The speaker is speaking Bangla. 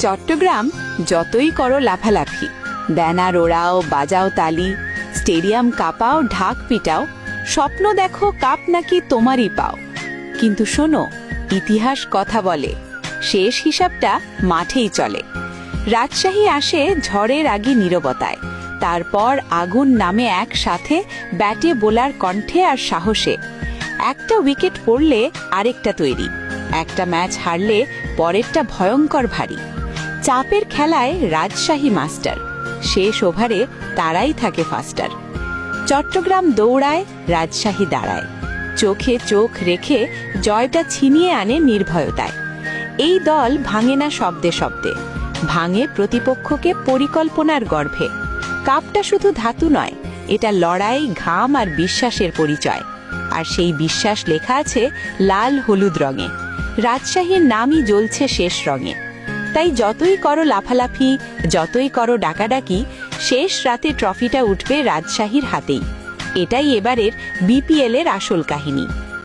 চট্টগ্রাম যতই করো লাফালাফি, ব্যানার ওড়াও, বাজাও তালি, স্টেডিয়াম কাঁপাও, ঢাক পিটাও, স্বপ্ন দেখো কাপ নাকি তোমারই পাও। কিন্তু শোনো, ইতিহাস কথা বলে, শেষ হিসাবটা মাঠেই চলে। রাজশাহী আসে ঝড়ের আগে নীরবতায়, তারপর আগুন নামে একসাথে, ব্যাটে বোলার কণ্ঠে আর সাহসে। একটা উইকেট পড়লে আরেকটা তৈরি, একটা ম্যাচ হারলে পরেরটা ভয়ঙ্কর ভারী। চাপের খেলায় রাজশাহী মাস্টার, শেষ ওভারে তারাই থাকে ফাস্টার। চট্টগ্রাম দৌড়ায়, রাজশাহী দাঁড়ায়, চোখে চোখ রেখে জয়টা ছিনিয়ে আনে নির্ভয়তায়। এই দল ভাঙে না শব্দে শব্দে, ভাঙে প্রতিপক্ষকে পরিকল্পনার গর্ভে। কাপটা শুধু ধাতু নয়, এটা লড়াই, ঘাম আর বিশ্বাসের পরিচয়। আর সেই বিশ্বাস লেখা আছে লাল হলুদ রঙে, রাজশাহীর নামই জ্বলছে শেষ রঙে। তাই যতই করো লাফালাফি, যতই করো ডাকাডাকি, শেষ রাতে ট্রফিটা উঠবে রাজশাহীর হাতেই। এটাই এবারের বিপিএল এর আসল কাহিনী।